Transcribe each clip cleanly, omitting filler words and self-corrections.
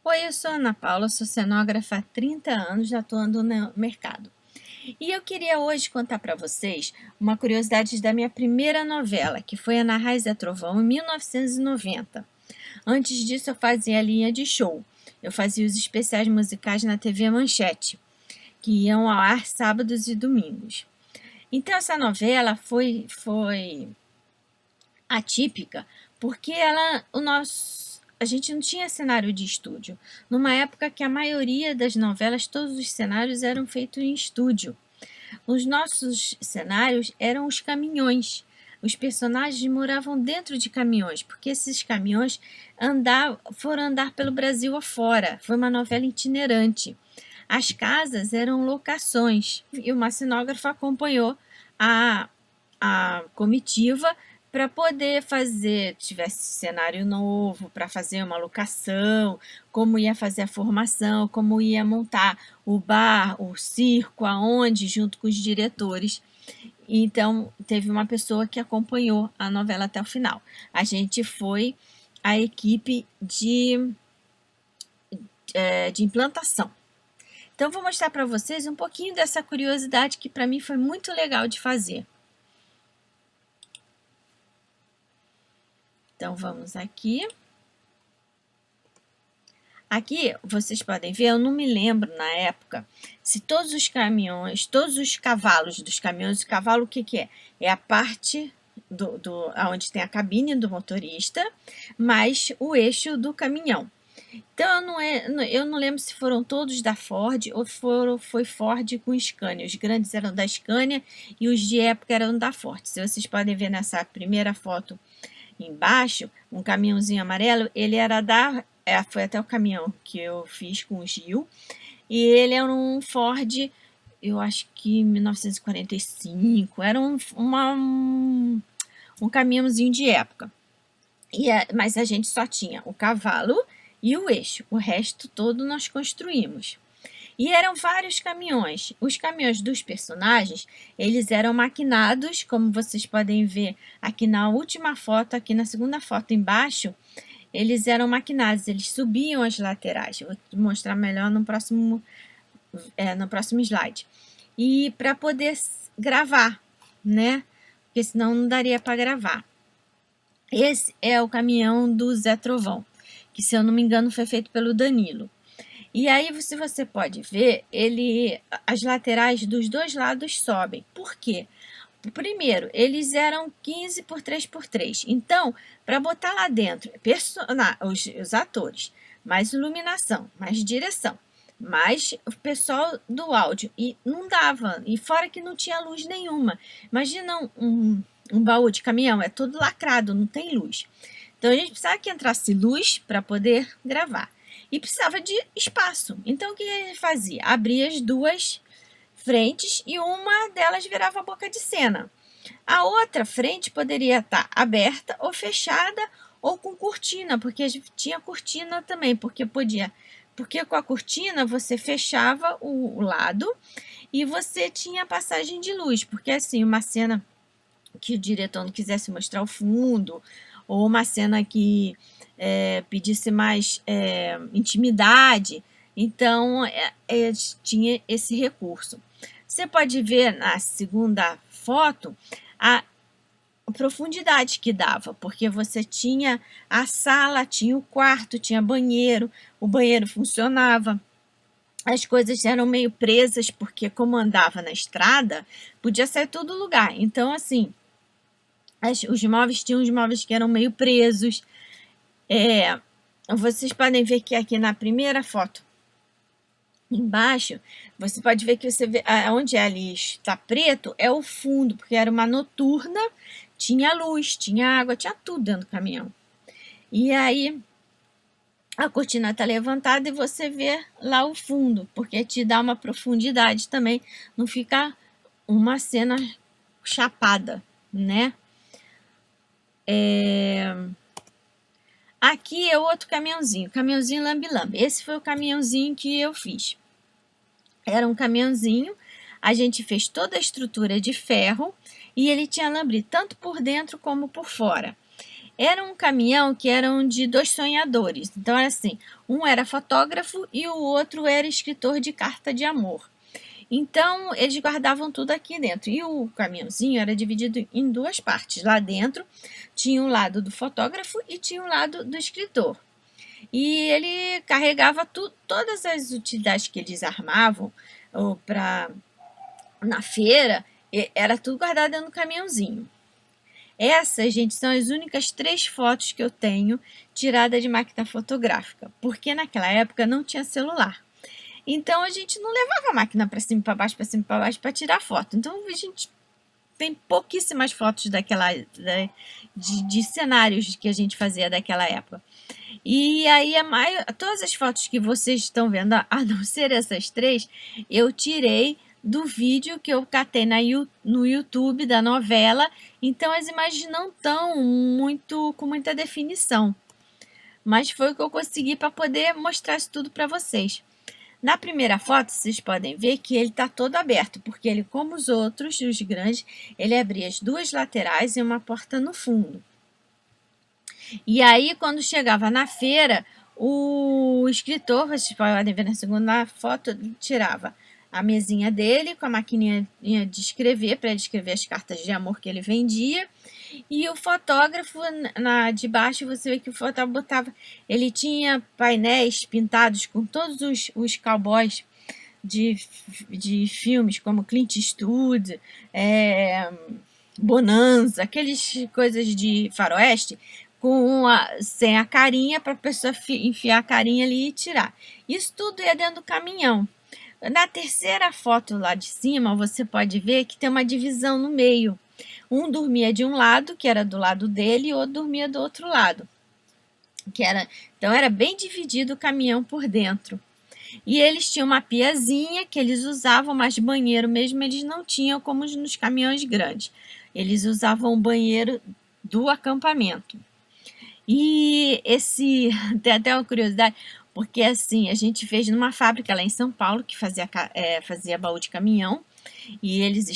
Oi, eu sou Ana Paula, sou cenógrafa há 30 anos atuando no mercado. E eu queria hoje contar para vocês uma curiosidade da minha primeira novela, que foi Ana Raiz é Trovão, em 1990. Antes disso, eu fazia a linha de show. Eu fazia os especiais musicais na TV Manchete, que iam ao ar sábados e domingos. Então, essa novela foi atípica, porque a gente não tinha cenário de estúdio. Numa época que a maioria das novelas, todos os cenários eram feitos em estúdio. Os nossos cenários eram os caminhões. Os personagens moravam dentro de caminhões, porque esses caminhões foram andar pelo Brasil afora. Foi uma novela itinerante. As casas eram locações e uma cenógrafa acompanhou a, a comitiva para poder fazer, tivesse cenário novo, para fazer uma locação, como ia fazer a formação, como ia montar o bar, o circo, aonde, junto com os diretores. Então, teve uma pessoa que acompanhou a novela até o final. A gente foi a equipe de implantação. Então, vou mostrar para vocês um pouquinho dessa curiosidade que para mim foi muito legal de fazer. Então, vamos aqui. Aqui, vocês podem ver, eu não me lembro na época se todos os caminhões, todos os cavalos dos caminhões, o cavalo o que que é? É a parte onde tem a cabine do motorista, mais o eixo do caminhão. Então, eu não lembro se foram todos da Ford ou foi Ford com Scania. Os grandes eram da Scania e os de época eram da Ford. Se vocês podem ver nessa primeira foto embaixo, um caminhãozinho amarelo, ele era foi até o caminhão que eu fiz com o Gil, e ele era um Ford, eu acho que 1945, era um caminhãozinho de época. Mas a gente só tinha o cavalo e o eixo, o resto todo nós construímos. E eram vários caminhões. Os caminhões dos personagens, eles eram maquinados, como vocês podem ver aqui na última foto, aqui na segunda foto embaixo, eles eram maquinados, eles subiam as laterais. Eu vou mostrar melhor no próximo slide. E para poder gravar, né? Porque senão não daria para gravar. Esse é o caminhão do Zé Trovão, que se eu não me engano foi feito pelo Danilo. E aí, se você pode ver, as laterais dos dois lados sobem. Por quê? Primeiro, eles eram 15 por 3 por 3. Então, para botar lá dentro os atores, mais iluminação, mais direção, mais o pessoal do áudio, e não dava. E fora que não tinha luz nenhuma. Imagina um baú de caminhão, é todo lacrado, não tem luz. Então, a gente precisava que entrasse luz para poder gravar. E precisava de espaço. Então, o que ele fazia? Abria as duas frentes e uma delas virava a boca de cena. A outra frente poderia estar aberta ou fechada ou com cortina, porque tinha cortina também, porque com a cortina você fechava o lado e você tinha passagem de luz, porque assim, uma cena que o diretor não quisesse mostrar o fundo, ou uma cena que pedisse mais intimidade, então tinha esse recurso. Você pode ver na segunda foto a profundidade que dava, porque você tinha a sala, tinha o quarto, tinha banheiro, o banheiro funcionava. As coisas eram meio presas, porque como andava na estrada, podia sair todo lugar. Então, assim, os móveis tinham os móveis que eram meio presos. Vocês podem ver que aqui na primeira foto, embaixo, você pode ver que você vê onde ali está preto é o fundo, porque era uma noturna, tinha luz, tinha água, tinha tudo dentro do caminhão. E aí a cortina está levantada e você vê lá o fundo, porque te dá uma profundidade também, não fica uma cena chapada, né? Aqui é outro caminhãozinho lambe-lambe. Esse foi o caminhãozinho que eu fiz. Era um caminhãozinho, a gente fez toda a estrutura de ferro e ele tinha alambre tanto por dentro como por fora. Era um caminhão que eram de 2 sonhadores. Então era assim, um era fotógrafo e o outro era escritor de carta de amor. Então eles guardavam tudo aqui dentro. E o caminhãozinho era dividido em 2 partes. Lá dentro tinha um lado do fotógrafo e tinha um lado do escritor. E ele carregava todas as utilidades que eles armavam na feira, era tudo guardado dentro do caminhãozinho. Essas, gente, são as únicas 3 fotos que eu tenho tirada de máquina fotográfica, porque naquela época não tinha celular. Então a gente não levava a máquina para cima e para baixo, para cima e para baixo para tirar foto. Então a gente tem pouquíssimas fotos de cenários que a gente fazia daquela época. E aí todas as fotos que vocês estão vendo, a não ser essas 3, eu tirei do vídeo que eu catei no YouTube da novela. Então as imagens não estão com muita definição, mas foi o que eu consegui para poder mostrar isso tudo para vocês. Na primeira foto, vocês podem ver que ele está todo aberto, porque ele, como os outros, os grandes, ele abria as 2 laterais e uma porta no fundo. E aí, quando chegava na feira, o escritor, vocês podem ver na segunda foto, tirava a mesinha dele com a maquininha de escrever, para ele escrever as cartas de amor que ele vendia. E o fotógrafo, de baixo, você vê que o fotógrafo botava... Ele tinha painéis pintados com todos os cowboys de filmes, como Clint Eastwood, Bonanza, aquelas coisas de faroeste, sem a carinha, para a pessoa enfiar a carinha ali e tirar. Isso tudo ia dentro do caminhão. Na terceira foto lá de cima, você pode ver que tem uma divisão no meio. Um dormia de um lado, que era do lado dele, e o outro dormia do outro lado. Então era bem dividido o caminhão por dentro. E eles tinham uma piazinha que eles usavam, mas banheiro mesmo eles não tinham, como nos caminhões grandes. Eles usavam o banheiro do acampamento. E tem até uma curiosidade, porque assim, a gente fez numa fábrica lá em São Paulo, que fazia baú de caminhão, e eles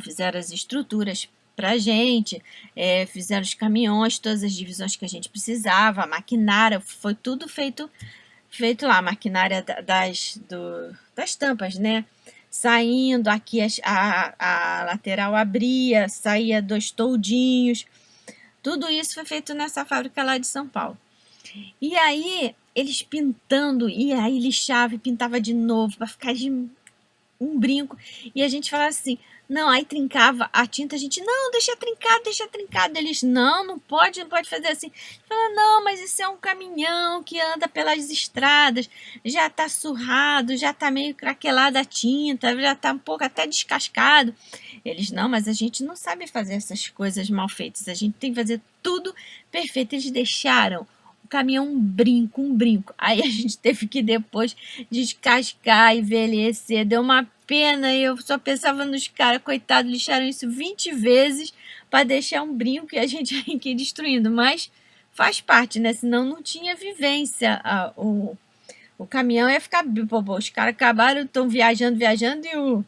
fizeram as estruturas pra gente, fizeram os caminhões, todas as divisões que a gente precisava, a maquinária, foi tudo feito lá, a maquinária das tampas, né? Saindo, aqui a lateral abria, saía 2 toldinhos. Tudo isso foi feito nessa fábrica lá de São Paulo. E aí, eles pintando, e aí lixava e pintava de novo, para ficar de um brinco. E a gente falava assim, não, aí trincava a tinta, a gente, não, deixa trincado. Eles, não pode fazer assim. Fala, não, mas isso é um caminhão que anda pelas estradas, já tá surrado, já tá meio craquelada a tinta, já tá um pouco até descascado. Eles, não, mas a gente não sabe fazer essas coisas mal feitas, a gente tem que fazer tudo perfeito. Eles deixaram o caminhão um brinco. Aí a gente teve que depois descascar, envelhecer, deu uma pena, e eu só pensava nos caras, coitados, lixaram isso 20 vezes para deixar um brinco e a gente aqui destruindo, mas faz parte, né? Senão não tinha vivência. O caminhão ia ficar... Os caras acabaram, estão viajando e o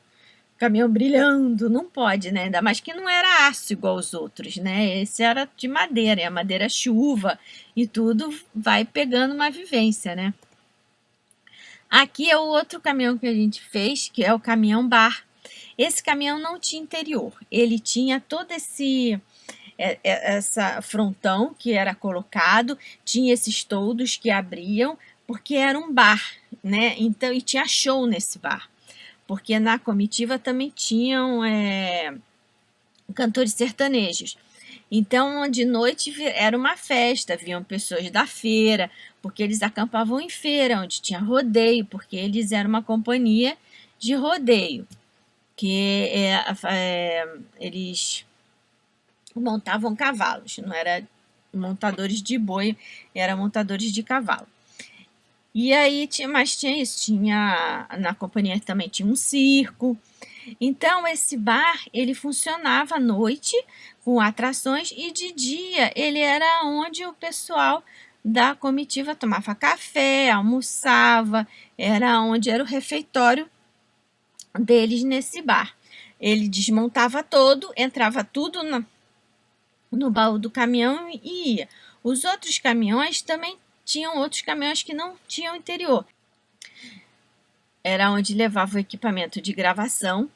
caminhão brilhando, não pode, né? Ainda mais que não era aço igual os outros, né? Esse era de madeira, e a madeira chuva e tudo vai pegando uma vivência, né? Aqui é o outro caminhão que a gente fez, que é o caminhão bar. Esse caminhão não tinha interior, ele tinha todo essa frontão que era colocado, tinha esses toldos que abriam, porque era um bar, né? Então, e tinha show nesse bar, porque na comitiva também tinham cantores sertanejos. Então, de noite era uma festa, vinham pessoas da feira, porque eles acampavam em feira, onde tinha rodeio, porque eles eram uma companhia de rodeio, que eles montavam cavalos, não era montadores de boi, eram montadores de cavalo. E aí, tinha isso, na companhia também tinha um circo. Então, esse bar, ele funcionava à noite, com atrações, e de dia ele era onde o pessoal da comitiva tomava café, almoçava, era onde era o refeitório deles nesse bar. Ele desmontava todo, entrava tudo no baú do caminhão e ia. Os outros caminhões também tinham outros caminhões que não tinham interior. Era onde levava o equipamento de gravação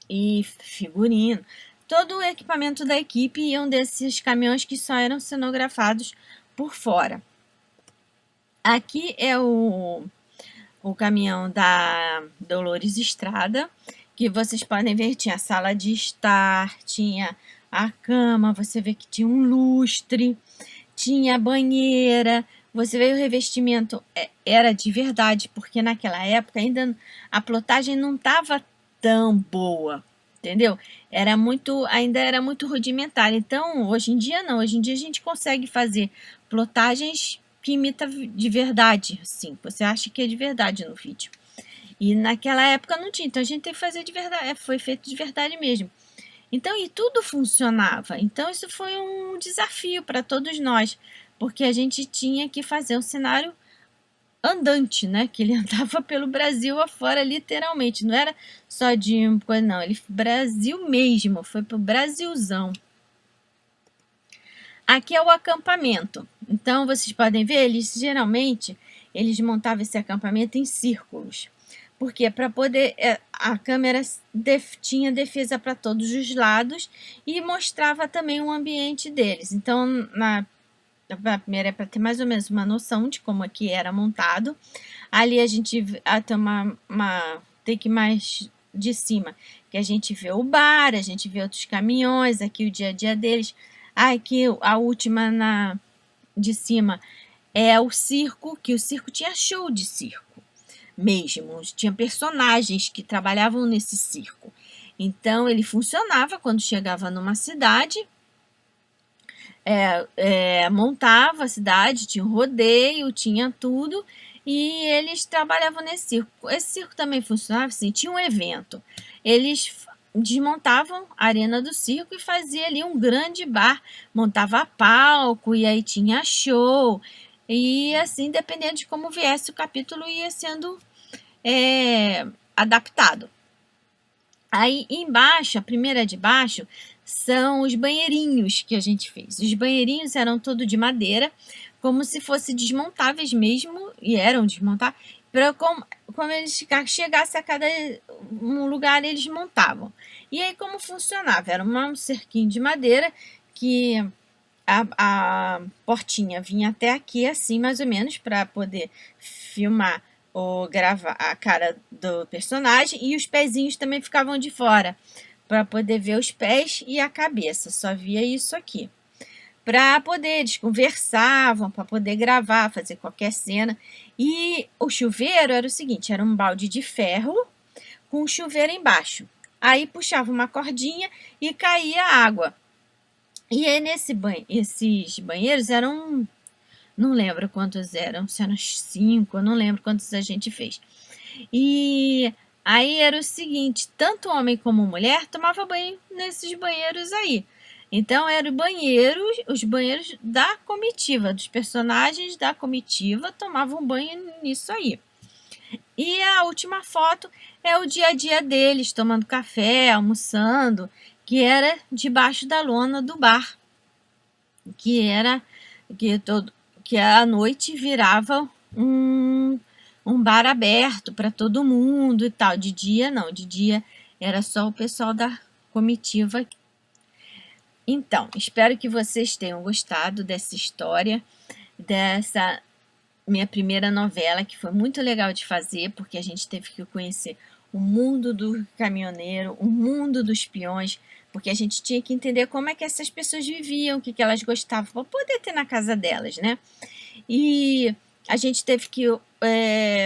e figurino. Todo o equipamento da equipe iam desses caminhões que só eram cenografados por fora. Aqui é o caminhão da Dolores Estrada, que vocês podem ver, tinha a sala de estar, tinha a cama, você vê que tinha um lustre, tinha a banheira, você vê o revestimento era de verdade, porque naquela época ainda a plotagem não estava tão boa, entendeu? Ainda era muito rudimentar. Então, hoje em dia não, hoje em dia a gente consegue fazer plotagens que imita de verdade, assim, você acha que é de verdade no vídeo. E naquela época não tinha, então a gente tem que fazer de verdade, foi feito de verdade mesmo. Então, e tudo funcionava. Então, isso foi um desafio para todos nós, porque a gente tinha que fazer um cenário andante, né? Que ele andava pelo Brasil afora, literalmente. Não era só de uma coisa, não. Ele Brasil mesmo, foi pro Brasilzão. Aqui é o acampamento. Então, vocês podem ver, geralmente eles montavam esse acampamento em círculos. Porque para poder a câmera tinha defesa para todos os lados e mostrava também o ambiente deles. Então, na primeira é para ter mais ou menos uma noção de como aqui era montado. Ali a gente tem uma take mais de cima, que a gente vê o bar, a gente vê outros caminhões, aqui o dia a dia deles. Aqui a última de cima é o circo, que o circo tinha show de circo mesmo, tinha personagens que trabalhavam nesse circo. Então ele funcionava quando chegava numa cidade, montava a cidade, tinha um rodeio, tinha tudo, e eles trabalhavam nesse circo. Esse circo também funcionava assim, tinha um evento. Eles desmontavam a arena do circo e fazia ali um grande bar, montava palco e aí tinha show. E assim, dependendo de como viesse o capítulo, ia sendo adaptado. Aí embaixo, a primeira de baixo, são os banheirinhos que a gente fez. Os banheirinhos eram todos de madeira, como se fossem desmontáveis mesmo, e eram desmontáveis, para como eles chegassem a cada um lugar, eles montavam. E aí como funcionava? Era um cerquinho de madeira que a portinha vinha até aqui, assim, mais ou menos, para poder filmar ou gravar a cara do personagem, e os pezinhos também ficavam de fora, para poder ver os pés e a cabeça, só via isso aqui. Para poder, eles conversavam, para poder gravar, fazer qualquer cena. E o chuveiro era o seguinte, era um balde de ferro com um chuveiro embaixo. Aí puxava uma cordinha e caía água. E aí esses banheiros eram, não lembro quantos eram, se eram 5, eu não lembro quantos a gente fez. E aí era o seguinte, tanto homem como mulher tomava banho nesses banheiros aí. Então eram os banheiros da comitiva, dos personagens da comitiva tomavam banho nisso aí. E a última foto é o dia a dia deles, tomando café, almoçando, que era debaixo da lona do bar, que à noite virava um bar aberto para todo mundo e tal. De dia não, de dia era só o pessoal da comitiva. Então, espero que vocês tenham gostado dessa história, dessa minha primeira novela, que foi muito legal de fazer, porque a gente teve que conhecer o mundo do caminhoneiro, o mundo dos peões, porque a gente tinha que entender como é que essas pessoas viviam, o que elas gostavam, para poder ter na casa delas, né? E a gente teve que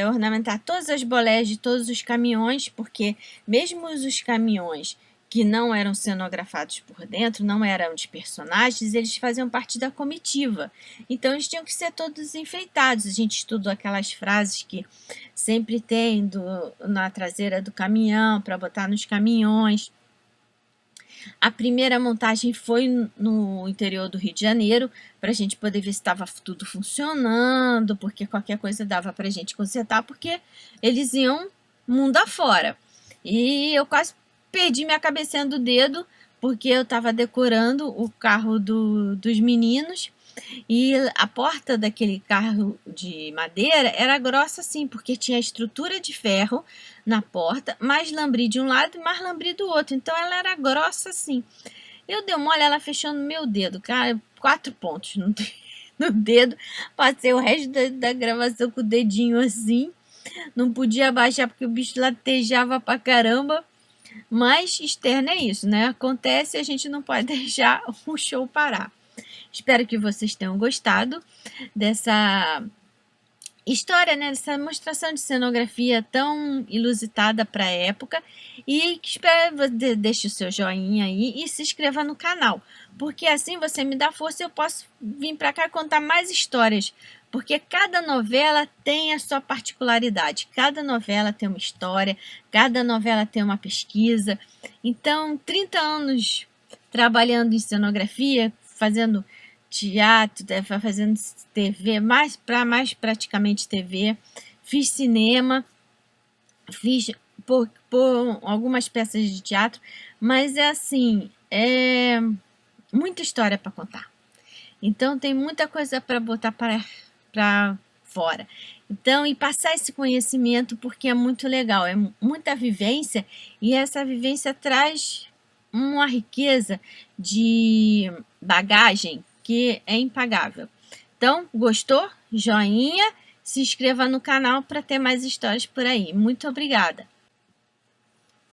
ornamentar todas as bolés de todos os caminhões, porque mesmo os caminhões que não eram cenografados por dentro, não eram de personagens, eles faziam parte da comitiva. Então, eles tinham que ser todos enfeitados. A gente estudou aquelas frases que sempre tem na traseira do caminhão, para botar nos caminhões. A primeira montagem foi no interior do Rio de Janeiro, para a gente poder ver se estava tudo funcionando, porque qualquer coisa dava para a gente consertar, porque eles iam mundo afora. E eu quase perdi minha cabecinha do dedo, porque eu estava decorando o carro dos meninos e a porta daquele carro de madeira era grossa assim, porque tinha estrutura de ferro na porta, mais lambri de um lado e mais lambri do outro. Então ela era grossa assim. Eu dei mole, ela fechou no meu dedo, cara, 4 pontos no dedo. Passei o resto da gravação com o dedinho assim. Não podia abaixar porque o bicho latejava pra caramba. Mas externo é isso, né? Acontece e a gente não pode deixar o show parar. Espero que vocês tenham gostado dessa história, né? Dessa demonstração de cenografia tão inusitada para a época. E que espero que deixe o seu joinha aí e se inscreva no canal. Porque assim você me dá força e eu posso vir para cá contar mais histórias. Porque cada novela tem a sua particularidade. Cada novela tem uma história, cada novela tem uma pesquisa. Então, 30 anos trabalhando em cenografia, fazendo teatro, fazendo TV, mais praticamente TV, fiz cinema, fiz por algumas peças de teatro, mas é assim, é muita história para contar. Então tem muita coisa para botar para fora. Então, e passar esse conhecimento porque é muito legal, é muita vivência e essa vivência traz uma riqueza de bagagem que é impagável. Então, gostou? Joinha, se inscreva no canal para ter mais histórias por aí. Muito obrigada!